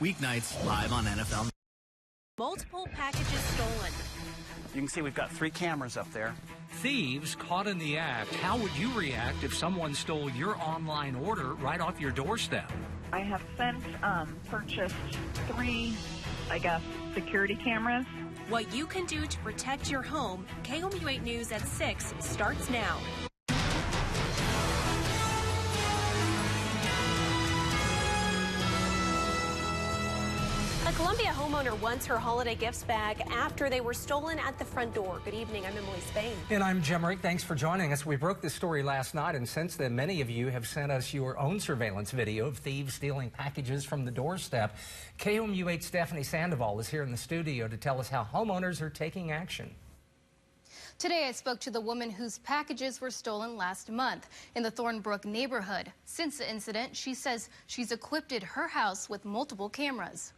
Weeknights live on NFL. Multiple packages stolen. You can see we've got 3 cameras up there. Thieves caught in the act. How would you react if someone stole your online order right off your doorstep? I have since purchased 3, security cameras. What you can do to protect your home. KOMU8 News at 6 starts now. A Columbia homeowner wants her holiday gifts back after they were stolen at the front door. Good evening, I'm Emily Spain. And I'm Jim Rick. Thanks for joining us. We broke this story last night, and since then, many of you have sent us your own surveillance video of thieves stealing packages from the doorstep. KOMU8 Stephanie Sandoval is here in the studio to tell us how homeowners are taking action. Today, I spoke to the woman whose packages were stolen last month in the Thornbrook neighborhood. Since the incident, she says she's equipped her house with multiple cameras.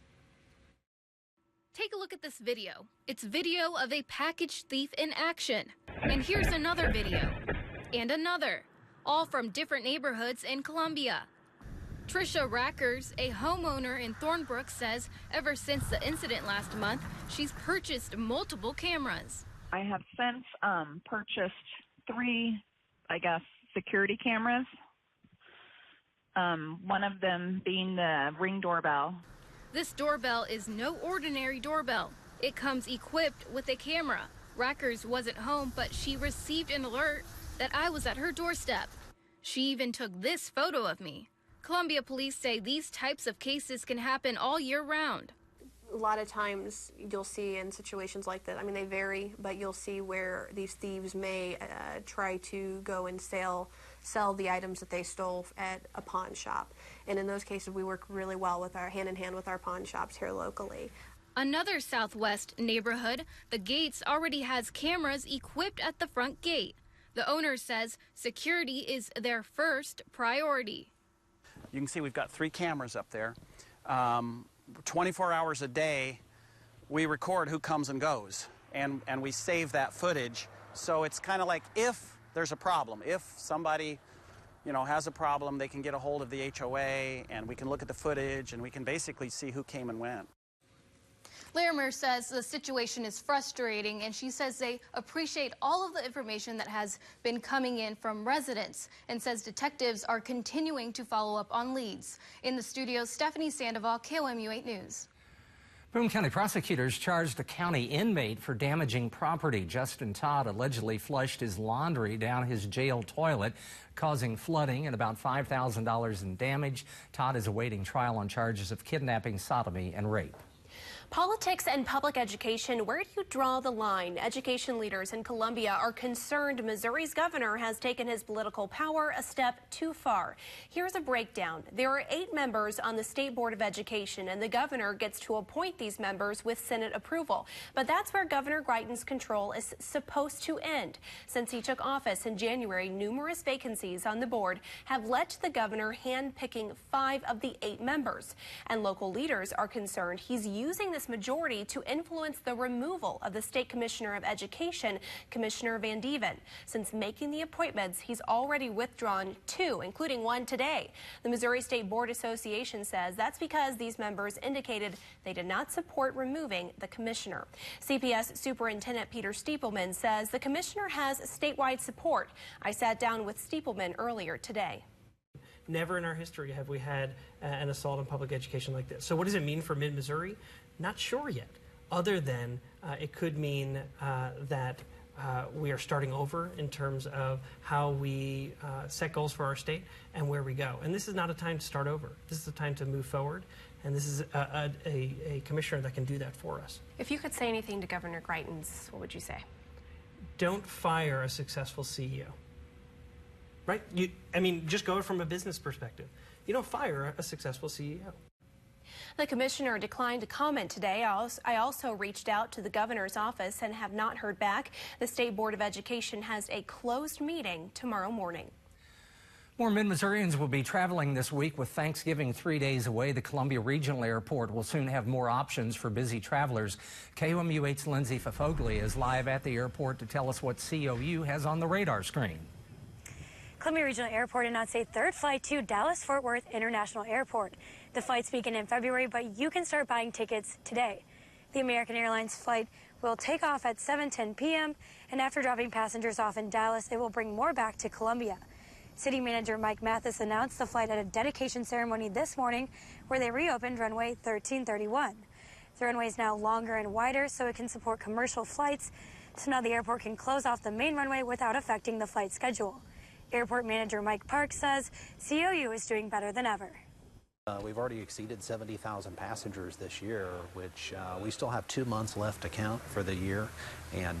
Take a look at this video. It's video of a package thief in action. And here's another video. And another. All from different neighborhoods in Columbia. Trisha Rackers, a homeowner in Thornbrook, says ever since the incident last month, she's purchased multiple cameras. I have since purchased 3, security cameras. One of them being the Ring doorbell. This doorbell is no ordinary doorbell. It comes equipped with a camera. Rackers wasn't home, but she received an alert that I was at her doorstep. She even took this photo of me. Columbia police say these types of cases can happen all year round. A lot of times you'll see in situations like that, they vary, but you'll see where these thieves may try to go and sell the items that they stole at a pawn shop. And in those cases, we work really well with hand in hand with our pawn shops here locally. Another Southwest neighborhood, the Gates already has cameras equipped at the front gate. The owner says security is their first priority. You can see we've got 3 cameras up there. 24 hours a day, we record who comes and goes, and we save that footage. So it's kind of like if there's a problem, if somebody has a problem, they can get a hold of the HOA, and we can look at the footage, and we can basically see who came and went. Larimer says the situation is frustrating, and she says they appreciate all of the information that has been coming in from residents, and says detectives are continuing to follow up on leads. In the studio, Stephanie Sandoval, KOMU8 News. Boone County prosecutors charged a county inmate for damaging property. Justin Todd allegedly flushed his laundry down his jail toilet, causing flooding and about $5,000 in damage. Todd is awaiting trial on charges of kidnapping, sodomy, and rape. Politics and public education, where do you draw the line? Education leaders in Columbia are concerned Missouri's governor has taken his political power a step too far. Here's a breakdown. There are 8 members on the State Board of Education, and the governor gets to appoint these members with Senate approval. But that's where Governor Greitens' control is supposed to end. Since he took office in January, numerous vacancies on the board have led to the governor handpicking 5 of the 8 members. And local leaders are concerned he's using this majority to influence the removal of the State Commissioner of Education, Commissioner Van Dieven. Since making the appointments, he's already withdrawn 2, including 1 today. The Missouri State Board Association says that's because these members indicated they did not support removing the commissioner. CPS Superintendent Peter Stiepelman says the commissioner has statewide support. I sat down with Stiepelman earlier today. Never in our history have we had an assault on public education like this. So what does it mean for mid-Missouri? Not sure yet, other than it could mean that we are starting over in terms of how we set goals for our state and where we go. And this is not a time to start over. This is a time to move forward, and this is a commissioner that can do that for us. If you could say anything to Governor Greitens, what would you say? Don't fire a successful CEO. Right? Just go from a business perspective. You don't fire a successful CEO. The commissioner declined to comment today. I also reached out to the governor's office and have not heard back. The State Board of Education has a closed meeting tomorrow morning. More Mid-Missourians will be traveling this week with Thanksgiving 3 days away. The Columbia Regional Airport will soon have more options for busy travelers. KOMU8's Lindsay Fafogli is live at the airport to tell us what COU has on the radar screen. Columbia Regional Airport announced a third flight to Dallas-Fort Worth International Airport. The flights begin in February, but you can start buying tickets today. The American Airlines flight will take off at 7:10 p.m., and after dropping passengers off in Dallas, it will bring more back to Columbia. City Manager Mike Mathis announced the flight at a dedication ceremony this morning where they reopened runway 1331. The runway is now longer and wider so it can support commercial flights, so now the airport can close off the main runway without affecting the flight schedule. Airport Manager Mike Park says COU is doing better than ever. We've already exceeded 70,000 passengers this year, which we still have 2 months left to count for the year, and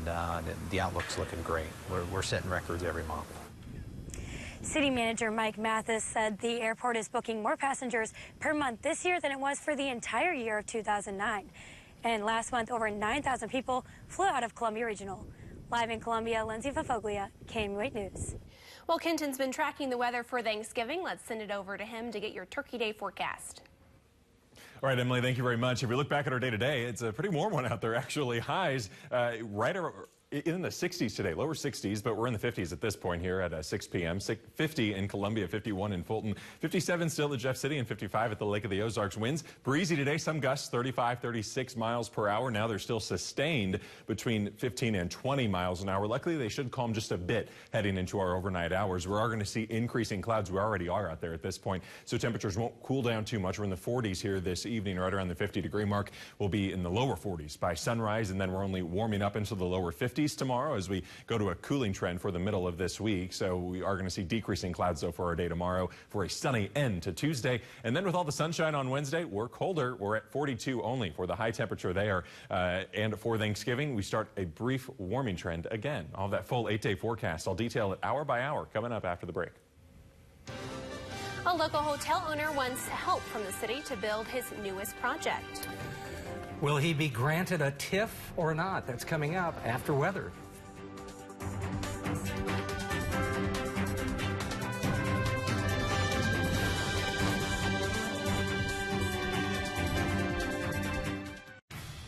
the outlook's looking great. We're setting records every month. City Manager Mike Mathis said the airport is booking more passengers per month this year than it was for the entire year of 2009. And last month, over 9,000 people flew out of Columbia Regional. Live in Columbia, Lindsay Fafoglia, KMUH News. Well, Kenton's been tracking the weather for Thanksgiving. Let's send it over to him to get your Turkey Day forecast. All right, Emily, thank you very much. If we look back at our day today, it's a pretty warm one out there, actually. Highs right in the 60s today, lower 60s, but we're in the 50s at this point here at 6 p.m. 50 in Columbia, 51 in Fulton, 57 still at Jeff City, and 55 at the Lake of the Ozarks. Winds breezy today, some gusts 35, 36 miles per hour. Now they're still sustained between 15 and 20 miles an hour. Luckily, they should calm just a bit heading into our overnight hours. We are going to see increasing clouds. We already are out there at this point, so temperatures won't cool down too much. We're in the 40s here this evening, right around the 50-degree mark. We'll be in the lower 40s by sunrise, and then we're only warming up into the lower 50s tomorrow as we go to a cooling trend for the middle of this week. So we are going to see decreasing clouds though for our day tomorrow for a sunny end to Tuesday. And then with all the sunshine on Wednesday, we're colder. We're at 42 only for the high temperature there. And for Thanksgiving, we start a brief warming trend again. All that full 8-day forecast. I'll detail it hour by hour coming up after the break. A local hotel owner wants help from the city to build his newest project. Will he be granted a TIF or not? That's coming up after weather.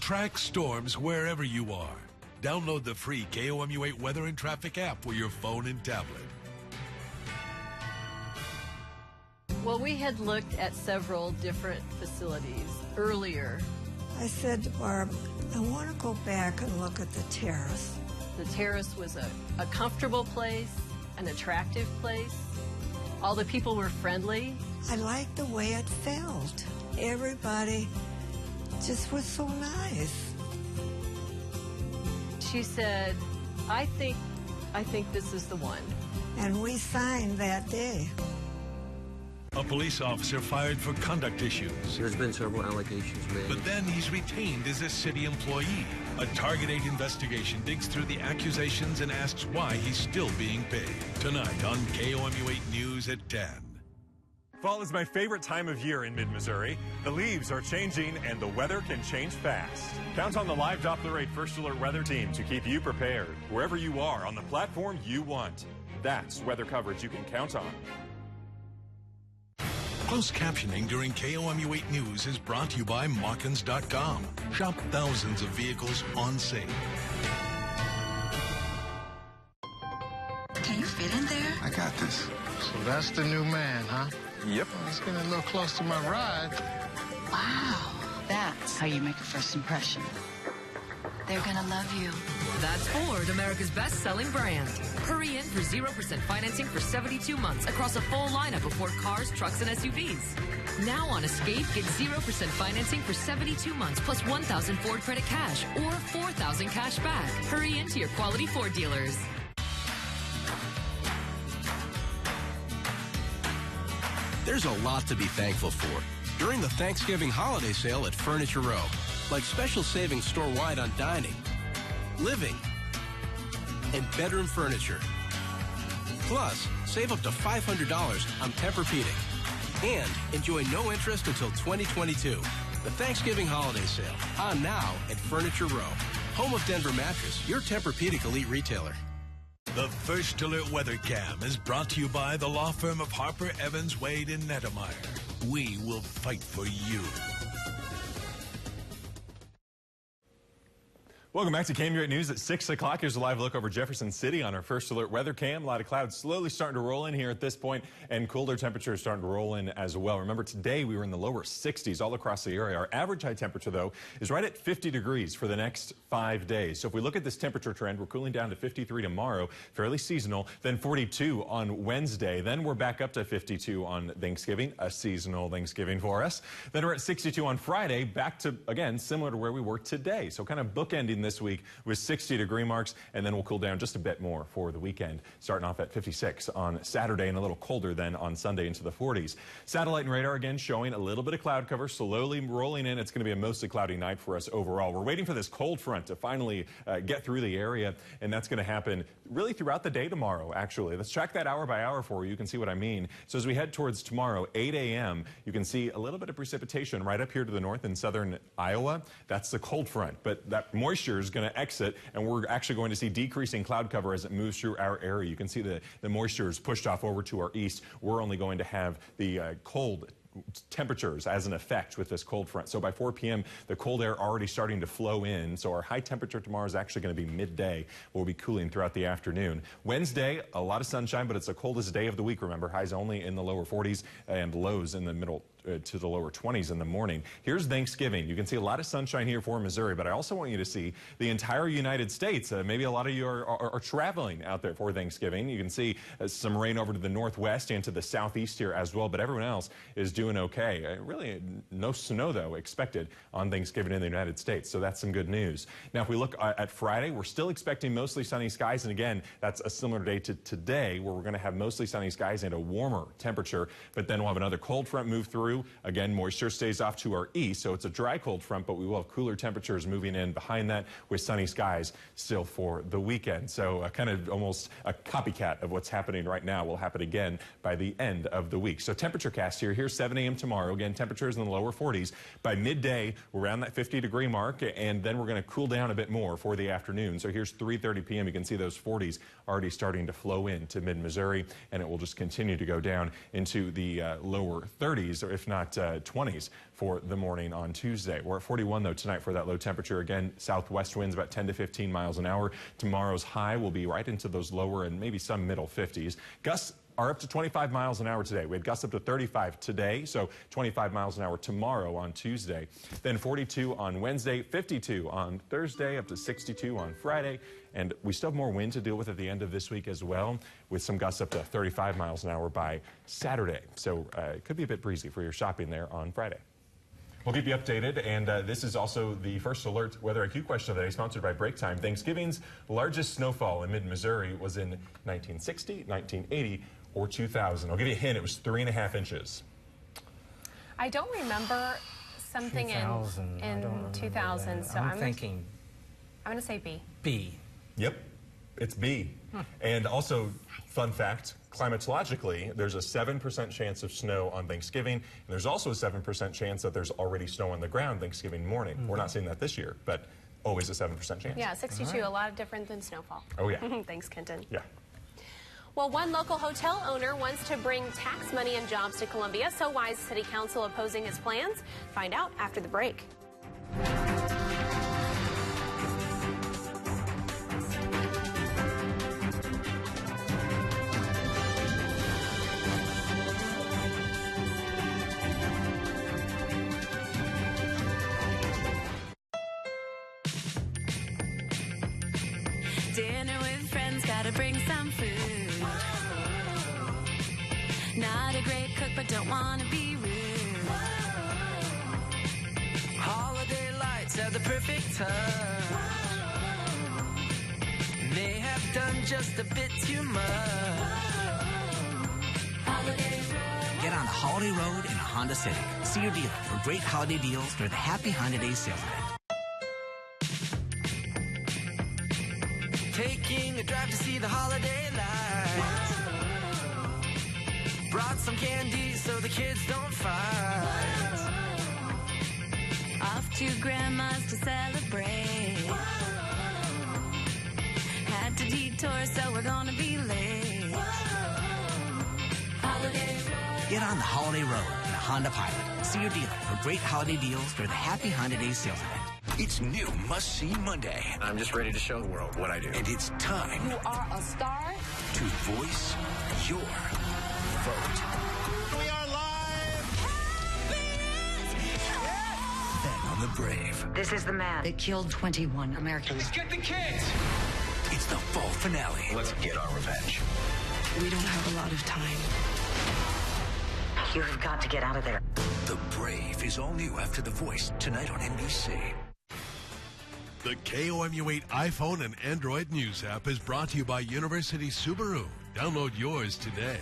Track storms wherever you are. Download the free KOMU8 Weather and Traffic app for your phone and tablet. Well, we had looked at several different facilities earlier. I said to Barb, I want to go back and look at the terrace. The terrace was a comfortable place, an attractive place. All the people were friendly. I liked the way it felt. Everybody just was so nice. She said, I think this is the one. And we signed that day. A police officer fired for conduct issues. There's been several allegations made. But then he's retained as a city employee. A Target 8 investigation digs through the accusations and asks why he's still being paid. Tonight on KOMU8 News at 10. Fall is my favorite time of year in mid-Missouri. The leaves are changing and the weather can change fast. Count on the live Doppler 8 First Alert weather team to keep you prepared wherever you are on the platform you want. That's weather coverage you can count on. Closed captioning during KOMU8 News is brought to you by Mawkins.com. Shop thousands of vehicles on sale. Can you fit in there? I got this. So that's the new man, huh? Yep. He's getting a little close to my ride. Wow, that's how you make a first impression. They're gonna love you. That's Ford, America's best-selling brand. Hurry in for 0% financing for 72 months across a full lineup of Ford cars, trucks, and SUVs. Now on Escape, get 0% financing for 72 months plus 1,000 Ford credit cash or 4,000 cash back. Hurry into your quality Ford dealers. There's a lot to be thankful for during the Thanksgiving holiday sale at Furniture Row, like special savings store-wide on dining, living, and bedroom furniture. Plus, save up to $500 on Tempur-Pedic. And enjoy no interest until 2022. The Thanksgiving holiday sale, on now at Furniture Row. Home of Denver Mattress, your Tempur-Pedic elite retailer. The First Alert Weather Cam is brought to you by the law firm of Harper, Evans, Wade, and Nettemeyer. We will fight for you. Welcome back to KMU8 News at 6 o'clock. Here's a live look over Jefferson City on our first alert weather cam. A lot of clouds slowly starting to roll in here at this point, and cooler temperatures starting to roll in as well. Remember, today we were in the lower 60s all across the area. Our average high temperature, though, is right at 50 degrees for the next 5 days. So if we look at this temperature trend, we're cooling down to 53 tomorrow, fairly seasonal, then 42 on Wednesday. Then we're back up to 52 on Thanksgiving, a seasonal Thanksgiving for us. Then we're at 62 on Friday, back to, again, similar to where we were today. So kind of bookending this week with 60-degree marks, and then we'll cool down just a bit more for the weekend, starting off at 56 on Saturday and a little colder then on Sunday into the 40s. Satellite and radar again showing a little bit of cloud cover slowly rolling in. It's going to be a mostly cloudy night for us overall. We're waiting for this cold front to finally get through the area, and that's going to happen really throughout the day tomorrow, actually. Let's track that hour by hour for you. You can see what I mean. So as we head towards tomorrow, 8 a.m., you can see a little bit of precipitation right up here to the north in southern Iowa. That's the cold front, but that moisture is going to exit, and we're actually going to see decreasing cloud cover as it moves through our area. You can see the moisture is pushed off over to our east. We're only going to have the cold temperatures as an effect with this cold front. So by 4 p.m., the cold air already starting to flow in. So our high temperature tomorrow is actually going to be midday. We'll be cooling throughout the afternoon. Wednesday, a lot of sunshine, but it's the coldest day of the week. Remember, highs only in the lower 40s and lows in the middle to the lower 20s in the morning. Here's Thanksgiving. You can see a lot of sunshine here for Missouri, but I also want you to see the entire United States. Maybe a lot of you are traveling out there for Thanksgiving. You can see some rain over to the northwest and to the southeast here as well, but everyone else is doing okay. Really no snow, though, expected on Thanksgiving in the United States, so that's some good news. Now, if we look at Friday, we're still expecting mostly sunny skies, and again, that's a similar day to today, where we're going to have mostly sunny skies and a warmer temperature, but then we'll have another cold front move through. Again, moisture stays off to our east, so it's a dry cold front, but we will have cooler temperatures moving in behind that with sunny skies still for the weekend. So kind of almost a copycat of what's happening right now will happen again by the end of the week. So temperature cast here. Here's 7 a.m. tomorrow. Again, temperatures in the lower 40s. By midday, we're around that 50-degree mark, and then we're going to cool down a bit more for the afternoon. So here's 3:30 p.m. You can see those 40s already starting to flow into mid-Missouri, and it will just continue to go down into the lower 30s, or if not 20s for the morning on Tuesday. We're at 41, though, tonight for that low temperature. Again, southwest winds about 10 to 15 miles an hour. Tomorrow's high will be right into those lower and maybe some middle 50s. Gusts are up to 25 miles an hour today. We had gusts up to 35 today, so 25 miles an hour tomorrow on Tuesday. Then 42 on Wednesday, 52 on Thursday, up to 62 on Friday. And we still have more wind to deal with at the end of this week as well, with some gusts up to 35 miles an hour by Saturday. So it could be a bit breezy for your shopping there on Friday. We'll keep you updated, and this is also the first alert weather IQ question of the day, sponsored by Break Time. Thanksgiving's largest snowfall in mid-Missouri was in 1960, 1980, or 2000. I'll give you a hint. It was 3.5 inches. I don't remember something in 2000, so I'm thinking. I'm going to say B. B. Yep, it's B. And also, fun fact, climatologically, there's a 7% chance of snow on Thanksgiving, and there's also a 7% chance that there's already snow on the ground Thanksgiving morning. We're not seeing that this year, but always a 7% chance. Yeah, 62, a lot different than snowfall. Oh, yeah. Thanks, Kenton. Yeah. Well, one local hotel owner wants to bring tax money and jobs to Columbia, so why is City Council opposing his plans? Find out after the break. Dinner with friends, gotta bring some food. Not a great cook, but don't wanna be rude. Holiday lights are the perfect time. May have done just a bit too much. Get on the Holiday Road in a Honda Civic. See your dealer for great holiday deals during the Happy Honda Days sales event. Taking a drive to see the holiday lights. Brought some candy so the kids don't fight. Off to Grandma's to celebrate. Had to detour, so we're gonna be late. Get on the Holiday Road in a Honda Pilot. See your dealer for great holiday deals during the Happy Honda Days sales event. It's new must-see Monday. I'm just ready to show the world what I do. And it's time You are a star. to voice your vote. We are live. Bet on the brave. This is the man that killed 21 Americans. Let's get the kids. It's the fall finale. Let's get our revenge. We don't have a lot of time. You have got to get out of there. The Brave is all new after The Voice, tonight on NBC. The KOMU8 iPhone and Android News app is brought to you by University Subaru. Download yours today.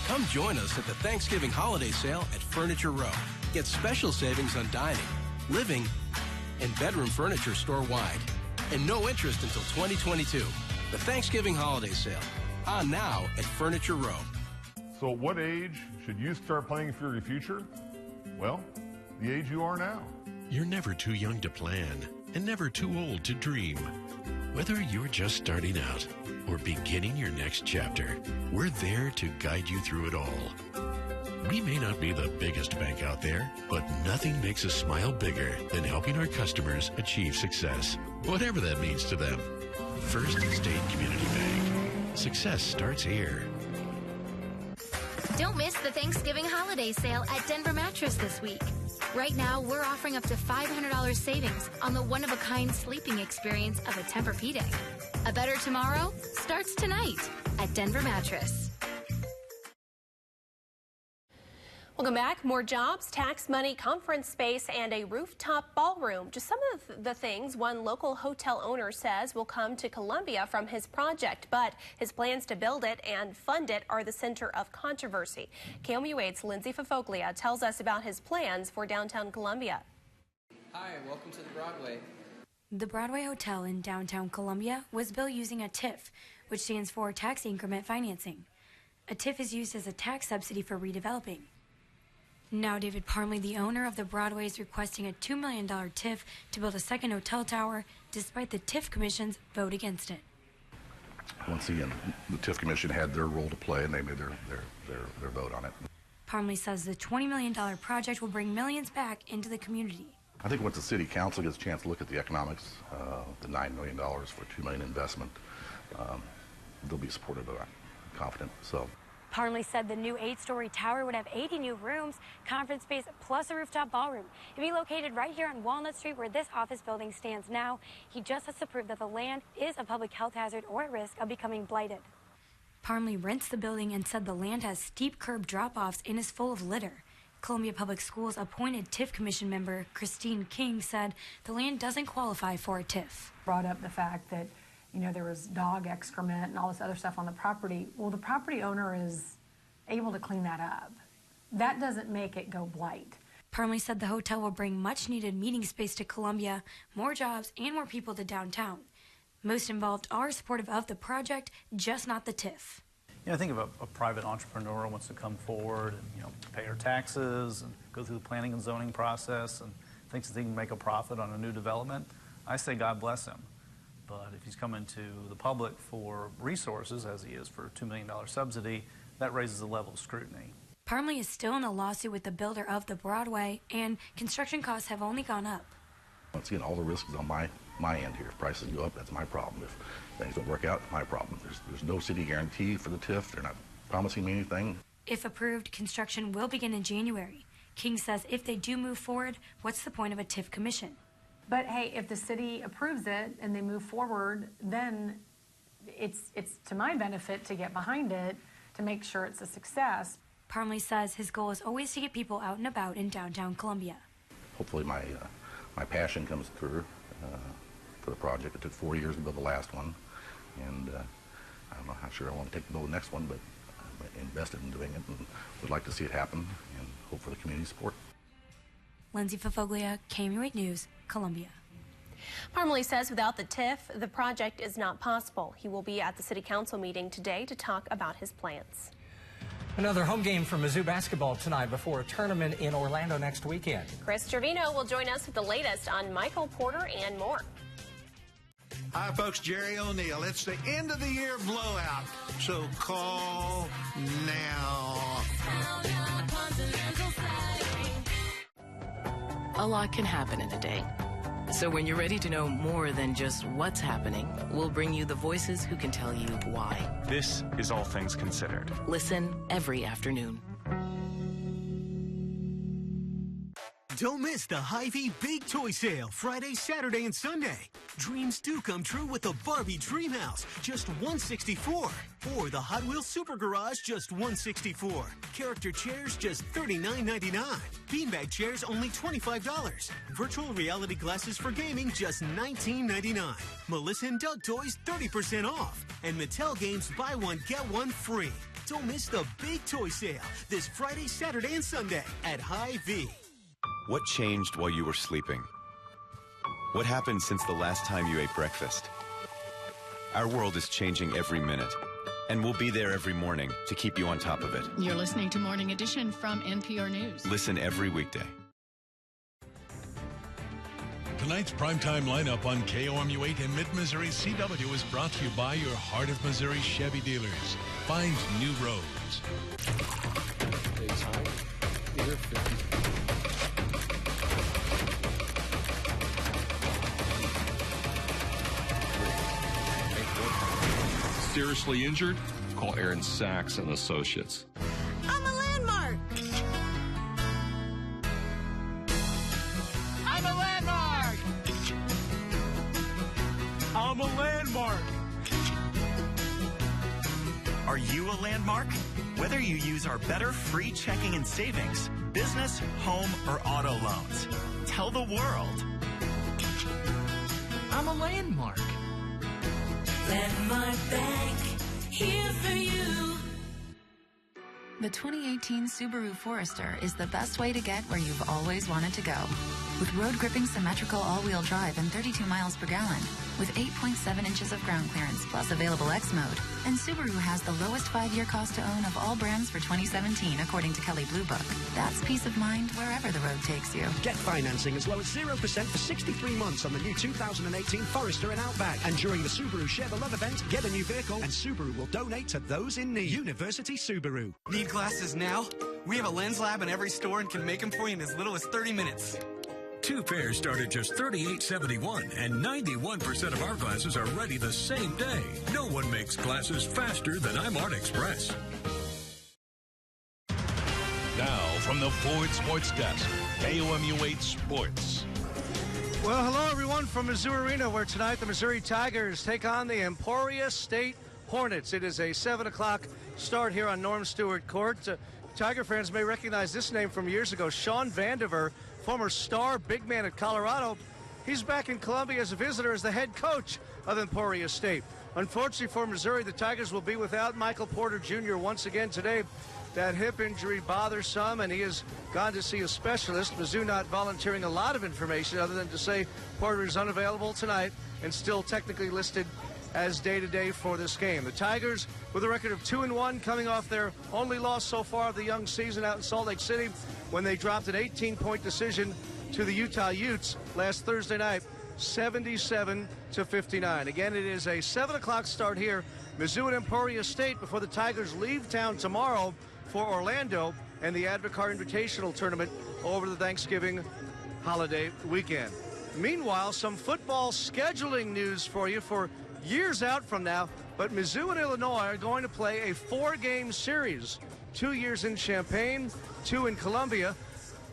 Come join us at the Thanksgiving holiday sale at Furniture Row. Get special savings on dining, living, and bedroom furniture store-wide. And no interest until 2022. The Thanksgiving holiday sale. On now at Furniture Row. So at what age should you start planning for your future? Well, the age you are now. You're never too young to plan and never too old to dream. Whether you're just starting out or beginning your next chapter, we're there to guide you through it all. We may not be the biggest bank out there, but nothing makes us smile bigger than helping our customers achieve success, whatever that means to them. First State Community Bank. Success starts here. Don't miss the Thanksgiving holiday sale at Denver Mattress this week. Right now, we're offering up to $500 savings on the one-of-a-kind sleeping experience of a Tempur-Pedic. A better tomorrow starts tonight at Denver Mattress. Welcome back. More jobs, tax money, conference space, and a rooftop ballroom. Just some of the things one local hotel owner says will come to Columbia from his project, but his plans to build it and fund it are the center of controversy. KOMU8's Lindsay Fafoglia tells us about his plans for downtown Columbia. Hi, welcome to the Broadway. The Broadway Hotel in downtown Columbia was built using a TIF, which stands for Tax Increment Financing. A TIF is used as a tax subsidy for redeveloping. Now David Parmley, the owner of the Broadway, is requesting a $2 million TIF to build a second hotel tower, despite the TIF Commission's vote against it. Once again, the TIF Commission had their role to play, and they made their vote on it. Parmley says the $20 million project will bring millions back into the community. I think once the City Council gets a chance to look at the economics, the $9 million for $2 million investment, they'll be supportive of that. I'm confident. So. Parmley said the new 8-story tower would have 80 new rooms, conference space, plus a rooftop ballroom. It'd be located right here on Walnut Street where this office building stands now. He just has to prove that the land is a public health hazard or at risk of becoming blighted. Parmley rents the building and said the land has steep curb drop-offs and is full of litter. Columbia Public Schools appointed TIF Commission member Christine King said the land doesn't qualify for a TIF. Brought up the fact that there was dog excrement and all this other stuff on the property. Well, the property owner is able to clean that up. That doesn't make it go blight. Parmley said the hotel will bring much-needed meeting space to Columbia, more jobs, and more people to downtown. Most involved are supportive of the project, just not the TIF. Think of a private entrepreneur who wants to come forward and pay her taxes and go through the planning and zoning process and thinks that he can make a profit on a new development. I say God bless him. But if he's coming to the public for resources, as he is for a $2 million subsidy, that raises the level of scrutiny. Parmley is still in a lawsuit with the builder of the Broadway, and construction costs have only gone up. Once again, all the risk is on my end here. If prices go up, that's my problem. If things don't work out, my problem. There's no city guarantee for the TIF. They're not promising me anything. If approved, construction will begin in January. King says if they do move forward, what's the point of a TIF commission? But hey, if the city approves it and they move forward, then it's to my benefit to get behind it to make sure it's a success. Parmley says his goal is always to get people out and about in downtown Columbia. Hopefully my passion comes through for the project. It took 4 years to build the last one, and I'm not sure I want to build the next one, but I'm invested in doing it and would like to see it happen and hope for the community support. Lindsay Fafoglia, KOMU8 News, Columbia. Parmley says without the TIF, the project is not possible. He will be at the City Council meeting today to talk about his plans. Another home game for Mizzou basketball tonight before a tournament in Orlando next weekend. Chris Gervino will join us with the latest on Michael Porter and more. Hi, folks. Jerry O'Neill. It's the end of the year blowout, so call now. a lot can happen in a day. So when you're ready to know more than just what's happening, we'll bring you the voices who can tell you why. This is All Things Considered. Listen every afternoon. Don't miss the Hy-Vee Big Toy Sale, Friday, Saturday, and Sunday. Dreams do come true with the Barbie Dream House, just $164. Or the Hot Wheels Super Garage, just $164. Character chairs, just $39.99. Beanbag chairs, only $25. Virtual reality glasses for gaming, just $19.99. Melissa and Doug toys, 30% off. And Mattel games, buy one, get one free. Don't miss the Big Toy Sale this Friday, Saturday, and Sunday at Hy-Vee. What changed while you were sleeping? What happened since the last time you ate breakfast? Our world is changing every minute, and we'll be there every morning to keep you on top of it. You're listening to Morning Edition from NPR News. Listen every weekday. Tonight's primetime lineup on KOMU8 in Mid-Missouri CW is brought to you by your Heart of Missouri Chevy dealers. Find new roads. Seriously injured? Call Aaron Sachs and Associates. I'm a landmark. I'm a landmark. I'm a landmark. Are you a landmark? Whether you use our better free checking and savings, business, home, or auto loans, tell the world. I'm a landmark. Landmark Bank, here for you. The 2018 Subaru Forester is the best way to get where you've always wanted to go. With road-gripping symmetrical all-wheel drive and 32 miles per gallon, with 8.7 inches of ground clearance plus available X mode, and Subaru has the lowest 5-year cost to own of all brands for 2017, according to Kelley Blue Book. That's peace of mind wherever the road takes you. Get financing as low as 0% for 63 months on the new 2018 Forester and Outback. And during the Subaru Share the Love event, get a new vehicle and Subaru will donate to those in need. University Subaru. Need glasses now? We have a lens lab in every store and can make them for you in as little as 30 minutes. 2 pairs start at just $38.71, and 91% of our glasses are ready the same day. No one makes glasses faster than iMart Express. Now, from the Ford Sports Desk, KOMU8 Sports. Well, hello, everyone, from Mizzou Arena, where tonight the Missouri Tigers take on the Emporia State Hornets. It is a 7 o'clock start here on Norm Stewart Court. Tiger fans may recognize this name from years ago. Sean Vandiver, former star big man at Colorado. He's back in Columbia as a visitor as the head coach of Emporia State. Unfortunately for Missouri, the Tigers will be without Michael Porter Jr. once again today. That hip injury bothers some, and he has gone to see a specialist. Mizzou not volunteering a lot of information other than to say Porter is unavailable tonight and still technically listed as day-to-day for this game. The Tigers, with a record of 2-1, coming off their only loss so far of the young season out in Salt Lake City when they dropped an 18-point decision to the Utah Utes last Thursday night, 77-59. Again, it is a 7 o'clock start here. Mizzou and Emporia State before the Tigers leave town tomorrow for Orlando and the Advocar Invitational Tournament over the Thanksgiving holiday weekend. Meanwhile, some football scheduling news for you for years out from now, but Mizzou and Illinois are going to play a 4-game series, 2 years in Champaign, 2 in Columbia,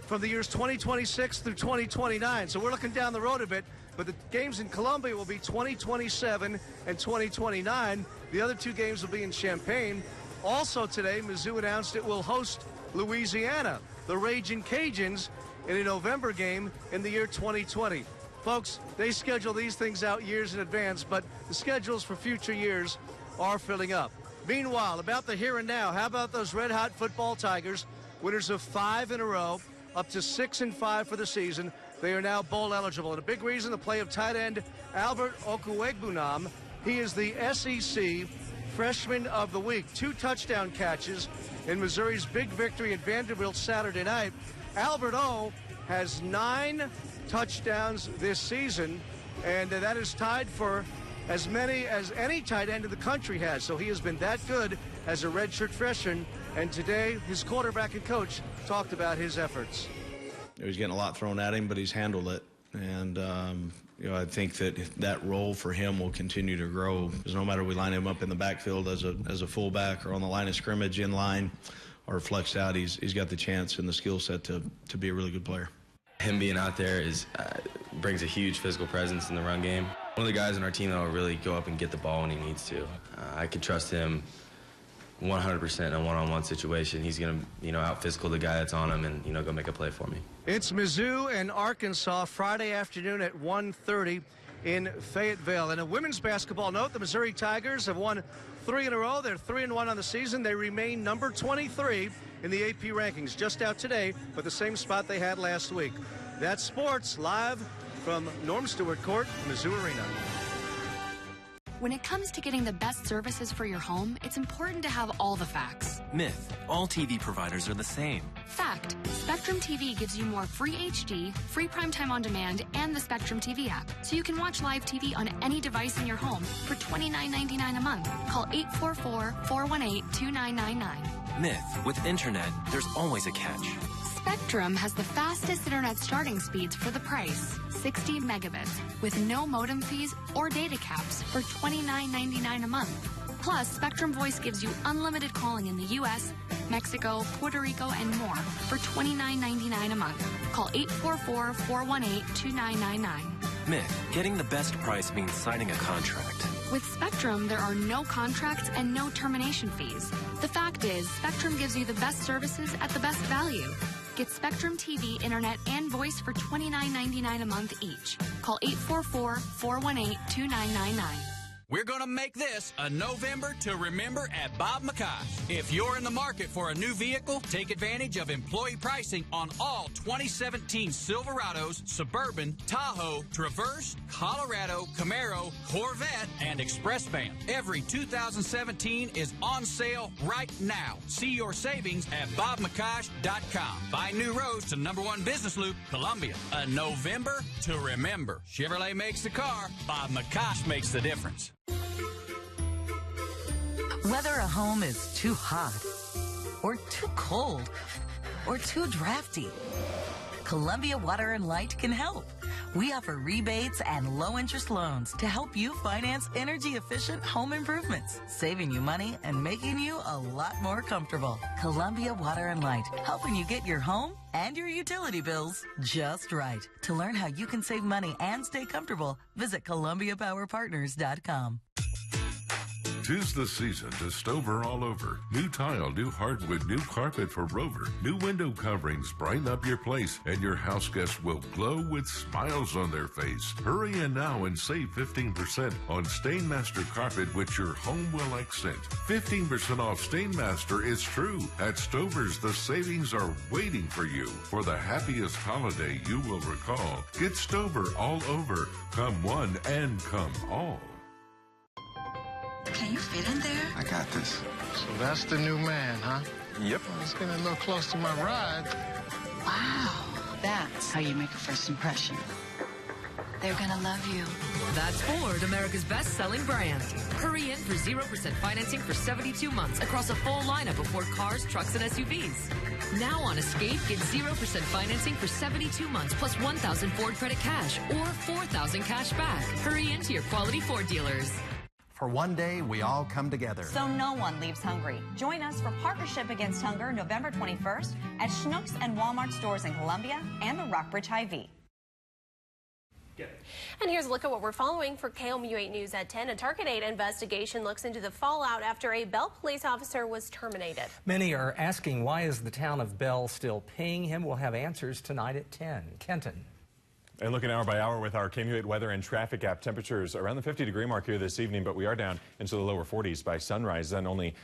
from the years 2026 through 2029. So we're looking down the road a bit, but the games in Columbia will be 2027 and 2029. The other 2 games will be in Champaign. Also today, Mizzou announced it will host Louisiana, the Raging Cajuns, in a November game in the year 2020. Folks, they schedule these things out years in advance, but the schedules for future years are filling up. Meanwhile, about the here and now, how about those red-hot football Tigers, winners of 5 in a row, up to 6-5 for the season. They are now bowl eligible. And a big reason, the play of tight end Albert Okuegbunam. He is the SEC Freshman of the Week. 2 touchdown catches in Missouri's big victory at Vanderbilt Saturday night. Albert O has 9 touchdowns this season, and that is tied for as many as any tight end in the country has. So he has been that good as a redshirt freshman, and today his quarterback and coach talked about his efforts. He's getting a lot thrown at him, but he's handled it. And, I think that role for him will continue to grow, because no matter we line him up in the backfield as a fullback or on the line of scrimmage in line or flexed out, he's got the chance and the skill set to be a really good player. Him being out there brings a huge physical presence in the run game. One of the guys on our team that will really go up and get the ball when he needs to. I can trust him 100% in a one-on-one situation. He's going to, out-physical the guy that's on him and, go make a play for me. It's Mizzou and Arkansas Friday afternoon at 1:30 in Fayetteville. And a women's basketball note, the Missouri Tigers have won 3 in a row. They're 3-1 on the season. They remain number 23 in the AP rankings, just out today, but the same spot they had last week. That's sports, live from Norm Stewart Court, Mizzou Arena. When it comes to getting the best services for your home, it's important to have all the facts. Myth. All TV providers are the same. Fact. Spectrum TV gives you more free HD, free primetime on demand, and the Spectrum TV app, so you can watch live TV on any device in your home for $29.99 a month. Call 844-418-2999. Myth. With internet, there's always a catch. Spectrum has the fastest internet starting speeds for the price, 60 megabits, with no modem fees or data caps for $29.99 a month. Plus, Spectrum Voice gives you unlimited calling in the U.S., Mexico, Puerto Rico, and more for $29.99 a month. Call 844-418-2999. Myth. Getting the best price means signing a contract. With Spectrum, there are no contracts and no termination fees. The fact is, Spectrum gives you the best services at the best value. Get Spectrum TV, internet, and voice for $29.99 a month each. Call 844-418-2999. We're going to make this a November to remember at Bob McCosh. If you're in the market for a new vehicle, take advantage of employee pricing on all 2017 Silverados, Suburban, Tahoe, Traverse, Colorado, Camaro, Corvette, and Express Van. Every 2017 is on sale right now. See your savings at bobmccosh.com. Buy new roads to #1 business loop, Columbia. A November to remember. Chevrolet makes the car. Bob McCosh makes the difference. Whether a home is too hot, or too cold, or too drafty, Columbia Water and Light can help. We offer rebates and low-interest loans to help you finance energy-efficient home improvements, saving you money and making you a lot more comfortable. Columbia Water and Light, helping you get your home and your utility bills just right. To learn how you can save money and stay comfortable, visit ColumbiaPowerPartners.com. 'Tis the season to Stover all over. New tile, new hardwood, new carpet for Rover. New window coverings brighten up your place, and your house guests will glow with smiles on their face. Hurry in now and save 15% on Stainmaster carpet, which your home will accent. 15% off Stainmaster is true. At Stover's, the savings are waiting for you. For the happiest holiday you will recall, get Stover all over. Come one and come all. Can you fit in there? I got this. So that's the new man, huh? Yep. Well, it's getting a little close to my ride. Wow. That's how you make a first impression. They're gonna love you. That's Ford, America's best-selling brand. Hurry in for 0% financing for 72 months across a full lineup of Ford cars, trucks, and SUVs. Now on Escape, get 0% financing for 72 months plus 1,000 Ford credit cash or 4,000 cash back. Hurry into your quality Ford dealers. For one day, we all come together. So no one leaves hungry. Join us for Partnership Against Hunger November 21st at Schnucks and Walmart stores in Columbia and the Rockbridge Hy-Vee. And here's a look at what we're following for KOMU 8 News at 10. A Target 8 investigation looks into the fallout after a Bell police officer was terminated. Many are asking, why is the town of Bell still paying him? We'll have answers tonight at 10. Kenton. And looking hour by hour with our KOMU 8 weather and traffic app, temperatures around the 50-degree mark here this evening, but we are down into the lower 40s by sunrise, then only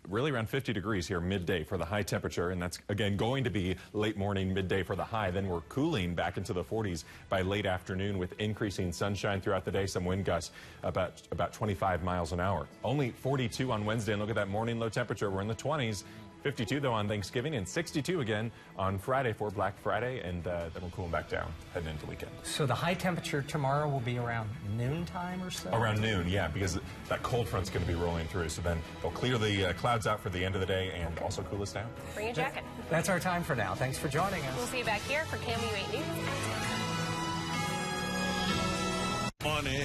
really around 50 degrees here midday for the high temperature, and that's again going to be late morning, midday for the high. Then we're cooling back into the 40s by late afternoon with increasing sunshine throughout the day, some wind gusts about 25 miles an hour. Only 42 on Wednesday, and look at that morning low temperature. We're in the 20s. 52 though on Thanksgiving, and 62 again on Friday for Black Friday, and then we're cooling back down heading into the weekend. So the high temperature tomorrow will be around noontime or so? Around noon, yeah, because that cold front's going to be rolling through, so then they'll clear the clouds clouds out for the end of the day and also cool us down. Bring a jacket. That's our time for now. Thanks for joining us. We'll see you back here for KMU 8 News. On air.